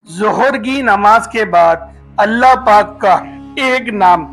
ظہر کی نماز کے بعد اللہ پاک کا ایک نام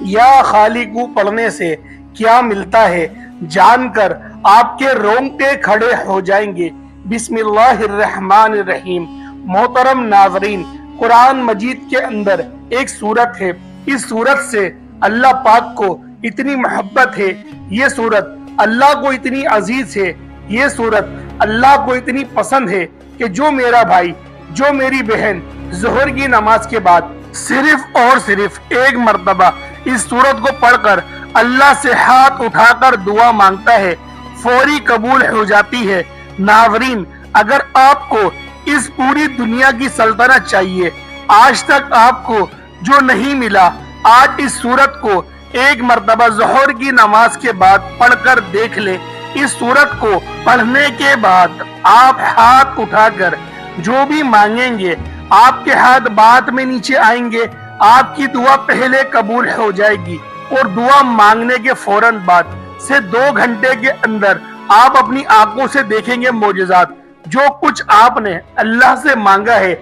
یا خالق پڑھنے سے کیا ملتا ہے جان کر آپ کے رونگٹے کھڑے ہو جائیں گے۔ بسم اللہ الرحمن الرحیم۔ محترم ناظرین، قرآن مجید کے اندر ایک سورت ہے، اس سورت سے اللہ پاک کو اتنی محبت ہے، یہ سورت اللہ کو اتنی عزیز ہے، یہ سورت اللہ کو اتنی پسند ہے کہ جو میرا بھائی، جو میری بہن ظہر کی نماز کے بعد صرف اور صرف ایک مرتبہ اس سورت کو پڑھ کر اللہ سے ہاتھ اٹھا کر دعا مانگتا ہے، فوری قبول ہو جاتی ہے۔ ناظرین، اگر آپ کو اس پوری دنیا کی سلطنت چاہیے، آج تک آپ کو جو نہیں ملا، آج اس سورت کو ایک مرتبہ ظہر کی نماز کے بعد پڑھ کر دیکھ لیں۔ اس سورت کو پڑھنے کے بعد آپ ہاتھ اٹھا کر جو بھی مانگیں گے، آپ کے ہاتھ بعد میں نیچے آئیں گے، آپ کی دعا پہلے قبول ہو جائے گی، اور دعا مانگنے کے فوراً بعد سے 2 گھنٹے کے اندر آپ اپنی آنکھوں سے دیکھیں گے معجزات۔ جو کچھ آپ نے اللہ سے مانگا ہے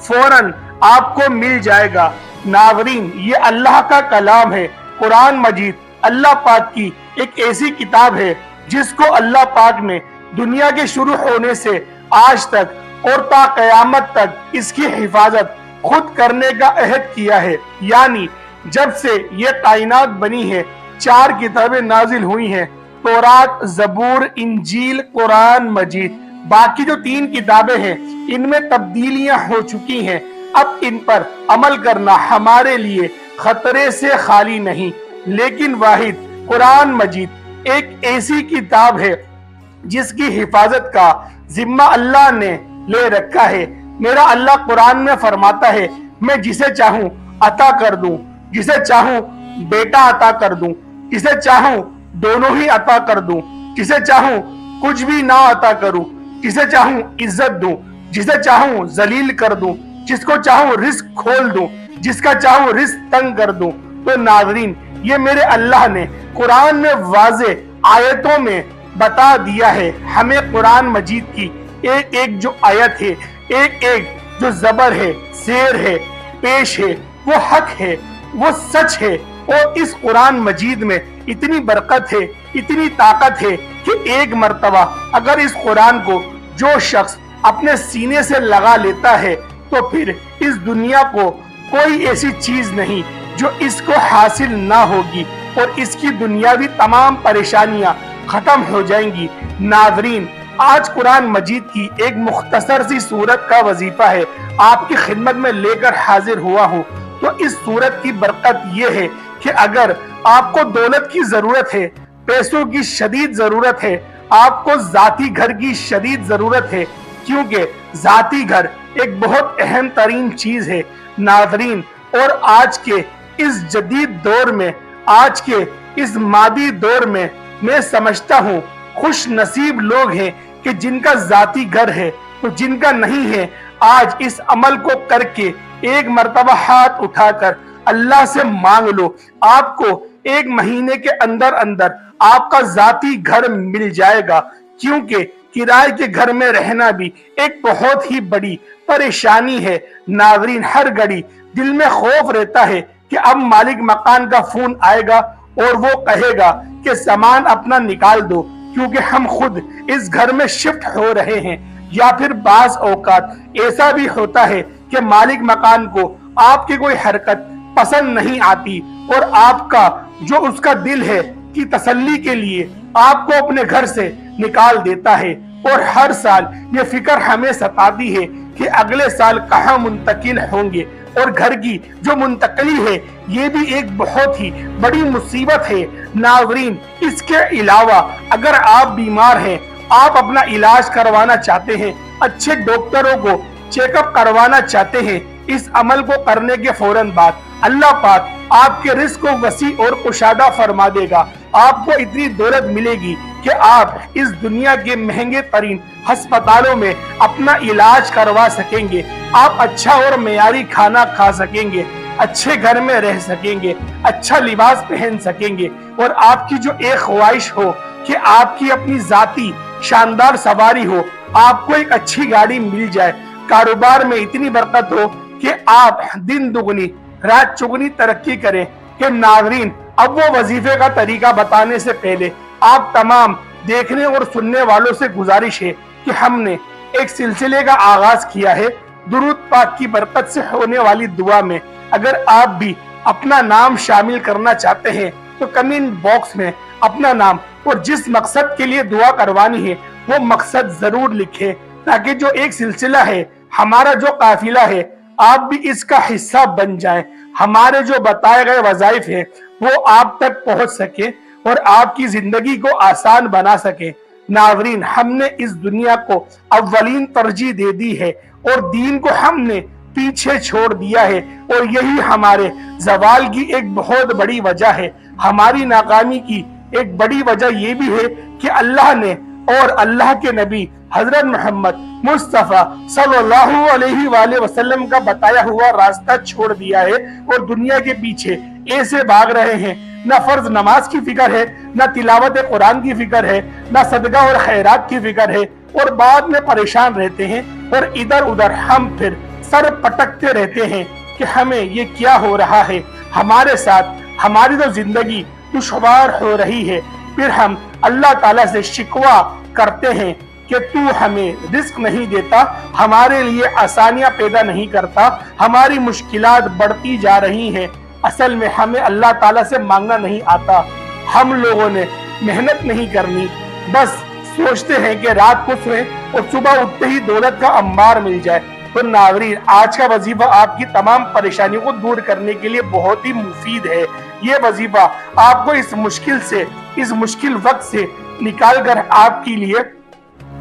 فوراً آپ کو مل جائے گا۔ ناظرین، یہ اللہ کا کلام ہے، قرآن مجید اللہ پاک کی ایک ایسی کتاب ہے جس کو اللہ پاک نے دنیا کے شروع ہونے سے آج تک اور تا قیامت تک اس کی حفاظت خود کرنے کا عہد کیا ہے۔ یعنی جب سے یہ کائنات بنی ہے 4 کتابیں نازل ہوئی ہیں، تورات، زبور، انجیل، قرآن مجید۔ باقی جو 3 کتابیں ہیں ان میں تبدیلیاں ہو چکی ہیں، اب ان پر عمل کرنا ہمارے لیے خطرے سے خالی نہیں۔ لیکن واحد قرآن مجید ایک ایسی کتاب ہے جس کی حفاظت کا ذمہ اللہ نے لے رکھا ہے۔ میرا اللہ قرآن میں فرماتا ہے، میں جسے چاہوں عطا کر دوں، جسے چاہوں بیٹا عطا کر دوں، جسے چاہوں دونوں ہی عطا کر دوں، جسے چاہوں کچھ بھی نہ عطا کروں، جسے چاہوں عزت دوں، جسے چاہوں ذلیل کر دوں، جس کو چاہوں رزق کھول دوں، جس کا چاہوں رزق تنگ کر دوں۔ تو ناظرین، یہ میرے اللہ نے قرآن میں واضح آیتوں میں بتا دیا ہے۔ ہمیں قرآن مجید کی ایک ایک جو آیت ہے، ایک ایک جو زبر ہے، زیر ہے، پیش ہے، وہ حق ہے، وہ سچ ہے۔ اور اس قرآن مجید میں اتنی برکت ہے، اتنی طاقت ہے کہ ایک مرتبہ اگر اس قرآن کو جو شخص اپنے سینے سے لگا لیتا ہے تو پھر اس دنیا کو کوئی ایسی چیز نہیں جو اس کو حاصل نہ ہوگی، اور اس کی دنیاوی تمام پریشانیاں ختم ہو جائیں گی۔ ناظرین، آج قرآن مجید کی ایک مختصر سی سورت کا وظیفہ ہے آپ کی خدمت میں لے کر حاضر ہوا ہوں۔ تو اس سورت کی برکت یہ ہے کہ اگر آپ کو دولت کی ضرورت ہے، پیسوں کی شدید ضرورت ہے، آپ کو ذاتی گھر کی شدید ضرورت ہے، کیونکہ ذاتی گھر ایک بہت اہم ترین چیز ہے ناظرین، اور آج کے اس جدید دور میں، آج کے اس مادی دور میں میں سمجھتا ہوں خوش نصیب لوگ ہیں کہ جن کا ذاتی گھر ہے، تو جن کا نہیں ہے آج اس عمل کو کر کے ایک مرتبہ ہاتھ اٹھا کر اللہ سے مانگ لو، آپ کو 1 مہینے کے اندر اندر آپ کا ذاتی گھر مل جائے گا۔ کیونکہ کرائے کے گھر میں رہنا بھی ایک بہت ہی بڑی پریشانی ہے ناظرین۔ ہر گھڑی دل میں خوف رہتا ہے کہ اب مالک مکان کا فون آئے گا اور وہ کہے گا کہ سامان اپنا نکال دو، کیونکہ ہم خود اس گھر میں شفٹ ہو رہے ہیں۔ یا پھر بعض اوقات ایسا بھی ہوتا ہے کہ مالک مکان کو آپ کی کوئی حرکت پسند نہیں آتی، اور آپ کا جو اس کا دل ہے کی تسلی کے لیے آپ کو اپنے گھر سے نکال دیتا ہے۔ اور ہر سال یہ فکر ہمیں ستاتی ہے کہ اگلے سال کہاں منتقل ہوں گے، اور گھر کی جو منتقلی ہے یہ بھی ایک بہت ہی بڑی مصیبت ہے ناظرین۔ اس کے علاوہ اگر آپ بیمار ہیں، آپ اپنا علاج کروانا چاہتے ہیں، اچھے ڈاکٹروں کو چیک اپ کروانا چاہتے ہیں، اس عمل کو کرنے کے فوراً بعد اللہ پاک آپ کے رزق کو وسیع اور کشادہ فرما دے گا۔ آپ کو اتنی دولت ملے گی کہ آپ اس دنیا کے مہنگے ترین ہسپتالوں میں اپنا علاج کروا سکیں گے، آپ اچھا اور معیاری کھانا کھا سکیں گے، اچھے گھر میں رہ سکیں گے، اچھا لباس پہن سکیں گے، اور آپ کی جو ایک خواہش ہو کہ آپ کی اپنی ذاتی شاندار سواری ہو، آپ کو ایک اچھی گاڑی مل جائے، कारोबार में इतनी बरकत हो कि आप दिन दुगनी रात चुगनी तरक्की करें। कि नाज़रीन, अब वो वजीफे का तरीका बताने से पहले आप तमाम देखने और सुनने वालों से गुजारिश है कि हमने एक सिलसिले का आगाज किया है दुरूद पाक की बरकत से होने वाली दुआ में। अगर आप भी अपना नाम शामिल करना चाहते हैं तो कमेंट बॉक्स में अपना नाम और जिस मकसद के लिए दुआ करवानी है वो मकसद जरूर लिखें, ताकि जो एक सिलसिला है, हमारा जो काफिला है, आप भी इसका हिस्सा बन जाएं। हमारे जो बताए गए वज़ाइफ है वो आप तक पहुंच सके और आपकी जिंदगी को आसान बना सके। नाज़रीन, हमने इस दुनिया को अव्वलीन तरजीह दे दी है और दीन को हमने पीछे छोड़ दिया है, और यही हमारे जवाल की एक बहुत बड़ी वजह है। हमारी नाकामी की एक बड़ी वजह ये भी है कि अल्लाह ने और अल्लाह के नबी हजरत मोहम्मद मुस्तफा सल्लल्लाहु अलैहि वसल्लम का बताया हुआ रास्ता छोड़ दिया है और दुनिया के पीछे ऐसे भाग रहे हैं। न फर्ज नमाज की फिक्र है, न तिलावत कुरान की फिक्र है, न सदका और खैरात की फिक्र है, और बाद में परेशान रहते हैं और इधर उधर हम फिर सर पटकते रहते हैं कि हमें ये क्या हो रहा है हमारे साथ। हमारी तो जिंदगी दुश्वार हो रही है, फिर हम अल्लाह ताला से शिकवा करते हैं कि तू हमें रिस्क नहीं देता, हमारे लिए आसानियां पैदा नहीं करता, हमारी मुश्किलात बढ़ती जा रही हैं। असल में हमें अल्लाह ताला से मांगना नहीं आता, हम लोगों ने मेहनत नहीं करनी, बस सोचते हैं कि रात को सोएं और सुबह उठते ही दौलत का अंबार मिल जाए। तो नाज़रीन, आज का वजीफा आपकी तमाम परेशानियों को दूर करने के लिए बहुत ही मुफीद है। ये वजीफा आपको इस मुश्किल वक्त से निकाल कर आपके लिए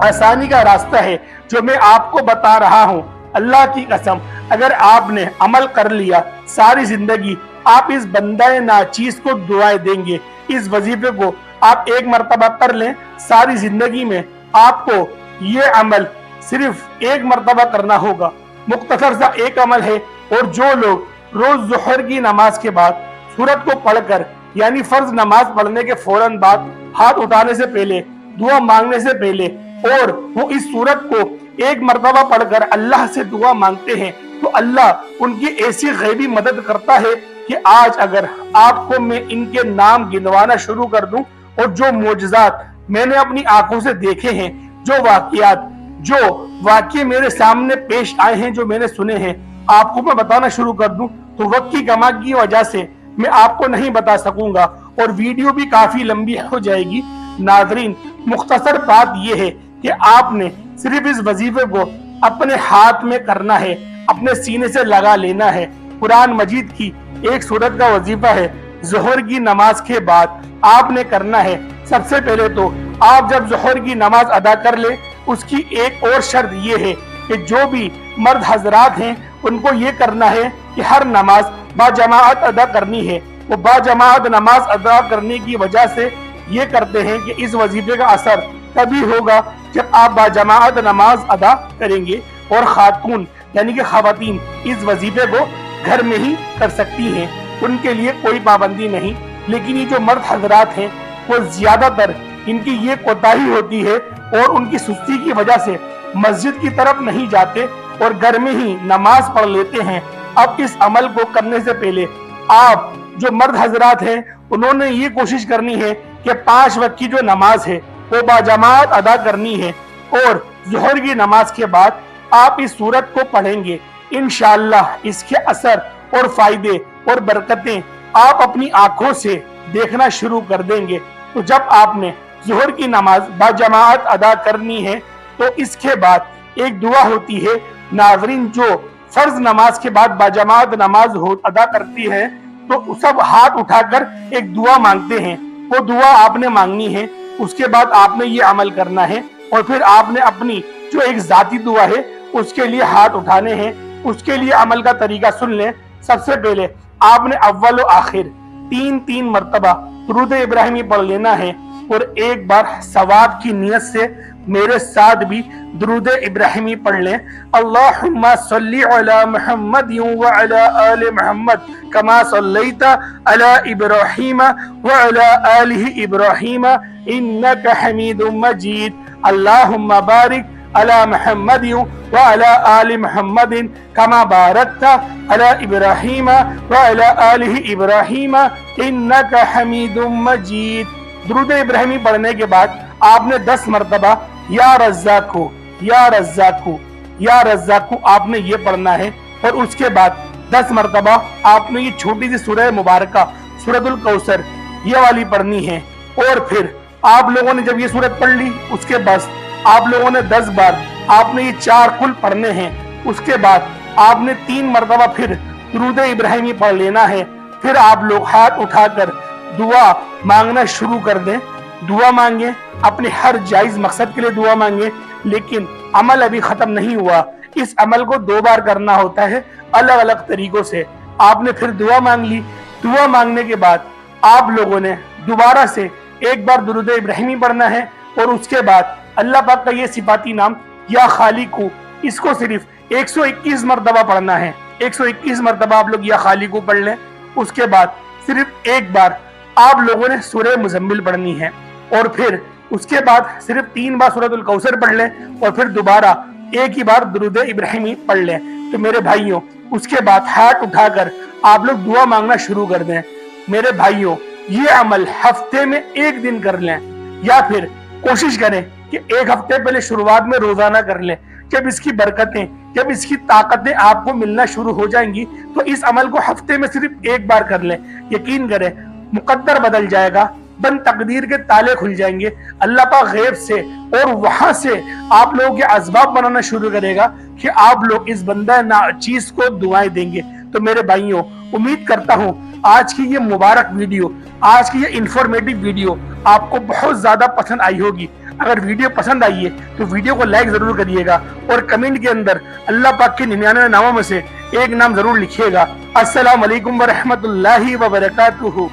आसानी का रास्ता है जो मैं आपको बता रहा हूँ। अल्लाह की कसम, अगर आपने अमल कर लिया, सारी जिंदगी आप इस बंदाए नाचीज को दुआएं देंगे। इस वजीफे को आप एक मर्तबा कर लें, सारी जिंदगी में आपको ये अमल सिर्फ एक मर्तबा करना होगा। मुख्तसर सा एक अमल है, और जो लोग रोज ज़ोहर की नमाज के बाद सूरत को पढ़कर, यानी फर्ज नमाज पढ़ने के फौरन बाद, हाथ उठाने से पहले, दुआ मांगने से पहले, और वो इस सूरत को एक मर्तबा पढ़कर अल्लाह से दुआ मांगते हैं, तो अल्लाह उनकी ऐसी गैबी मदद करता है कि आज अगर आपको मैं इनके नाम गिनवाना शुरू कर दूं, और जो मोजज़ात मैंने अपनी आंखों से देखे हैं, जो वाक़ये मेरे सामने पेश आए हैं, जो मैंने सुने हैं, आपको मैं बताना शुरू कर दूं तो वक्त की कमा की वजह से मैं आपको नहीं बता सकूंगा और वीडियो भी काफी लंबी हो जाएगी। नाज़रीन, मुख्तसर बात यह है कि आपने सिर्फ इस वजीफे को अपने हाथ में करना है, अपने सीने से लगा लेना है। कुरान मजीद की एक सूरत का वजीफा है, ज़ोहर की नमाज के बाद आपने करना है। सबसे पहले तो आप जब ज़ोहर की नमाज अदा कर ले, उसकी एक और शर्त ये है कि जो भी मर्द हजरात हैं उनको ये करना है कि हर नमाज बाजमाअत अदा करनी है। वो बाजमाअत नमाज अदा करने की वजह से ये करते हैं कि इस वजीफे का असर तभी होगा जब आप बाजमाअत नमाज अदा करेंगे। और खातून यानी कि खवातीन इस वजीफे को घर में ही कर सकती हैं, उनके लिए कोई पाबंदी नहीं। लेकिन ये जो मर्द हजरात हैं वो ज्यादातर इनकी ये कोताही होती है और उनकी सुस्ती की वजह से मस्जिद की तरफ नहीं जाते और घर में ही नमाज पढ़ लेते हैं। अब इस अमल को करने से पहले आप जो मर्द हजरात हैं उन्होंने ये कोशिश करनी है कि 5 वक्त की जो नमाज है वो बाजमात अदा करनी है, और ज़ोहर की नमाज के बाद आप इस सूरत को पढ़ेंगे। इंशाअल्लाह इसके असर और फायदे और बरकतें आप अपनी आंखों से देखना शुरू कर देंगे। तो जब आपने ज़ोहर की नमाज बाजमात अदा करनी है तो इसके बाद एक दुआ होती है। नाज़रीन, जो फर्ज नमाज के बाद बाजमात नमाज अदा करती है तो सब हाथ उठाकर एक दुआ मांगते हैं, वो दुआ आपने मांगनी है। उसके बाद आपने ये अमल करना है और फिर आपने अपनी जो एक जाती दुआ है उसके लिए हाथ उठाने हैं। उसके लिए अमल का तरीका सुन लें। सबसे पहले आपने अव्वल व आखिर 3-3 मर्तबा दुरूद इब्राहिमी पढ़ लेना है, और एक बार सवाब की नियत से मेरे साथ भी दुरूद इब्राहिमी पढ़ लें। अल्लाहुम्मा सल्ली अला मुहम्मद व अला आले मुहम्मद कमा सल्लैता अला इब्राहीम व अला आलिहि इब्राहीम इन्नका हमीदुम मजीद। अल्लाहुम्मा बारिक अला मुहम्मद व अला आलि मुहम्मद कमा बारकता अला इब्राहीम व अला आलि इब्राहीम इन्नका हमीदुम मजीद। दुरूद इब्राहिमी पढ़ने के बाद आपने 10 मरतबा या रज़्ज़ाक़ु या रज़्ज़ाक़ु या रज़्ज़ाक़ु आपने ये पढ़ना है। और उसके बाद 10 मरतबा आपने ये छोटी सी सूरह मुबारका सूरतुल कौसर ये वाली पढ़नी है। और फिर आप लोगों ने जब ये सूरत पढ़ ली उसके बाद आप लोगों ने 10 बार आपने ये 4 कुल पढ़ने हैं। उसके बाद आपने 3 मरतबा फिर दुरूद इब्राहिमी पढ़ लेना है। फिर आप लोग हाथ उठाकर दुआ मांगना शुरू कर दें। दुआ मांगे, अपने हर जायज मकसद के लिए दुआ मांगे, लेकिन अमल अभी खत्म नहीं हुआ। इस अमल को 2 बार करना होता है अलग अलग तरीकों से। आपने फिर दुआ मांग ली। दुआ मांगने के बाद आप लोगों ने दोबारा से एक बार दुरूद इब्राहिमी पढ़ना है। और उसके बाद अल्लाह पाक का ये सिफाती नाम या खालिकू, इसको सिर्फ 121 मरतबा पढ़ना है। 121 मरतबा आप लोग या खालिकू पढ़ लें। उसके बाद सिर्फ एक बार आप लोगों ने सूरह मुज़म्मिल पढ़नी है। और फिर उसके बाद सिर्फ 3 बार सूरतुल कौसर पढ़ लें। और फिर दोबारा एक ही बार दुरूद इब्राहिमी पढ़ लें। तो मेरे भाइयों, उसके बाद हाथ उठाकर आप लोग दुआ मांगना शुरू कर दें। मेरे भाइयों, ये अमल हफ्ते में 1 दिन कर लें, या फिर कोशिश करें कि 1 हफ्ते पहले शुरुआत में रोजाना कर लें। जब इसकी बरकतें, जब इसकी ताकतें आपको मिलना शुरू हो जाएंगी तो इस अमल को हफ्ते में सिर्फ 1 बार कर लें। यकीन करें, मुकद्दर बदल जाएगा, बन तकदीर के ताले खुल जाएंगे। अल्लाह पाक गैब से और वहां से आप लोगों के असबाब बनाना शुरू करेगा कि आप लोग इस बंदा ना चीज को दुआएं देंगे। तो मेरे भाइयों, उम्मीद करता हूं आज की ये मुबारक वीडियो, आज की ये इंफॉर्मेटिव वीडियो आपको बहुत ज्यादा पसंद आई होगी। अगर वीडियो पसंद आई है तो वीडियो को लाइक जरूर करिएगा और कमेंट के अंदर अल्लाह पाक के 99 नामों में से एक नाम जरूर लिखिएगा। अस्सलाम वालेकुम व रहमतुल्लाहि व बरकातुहू।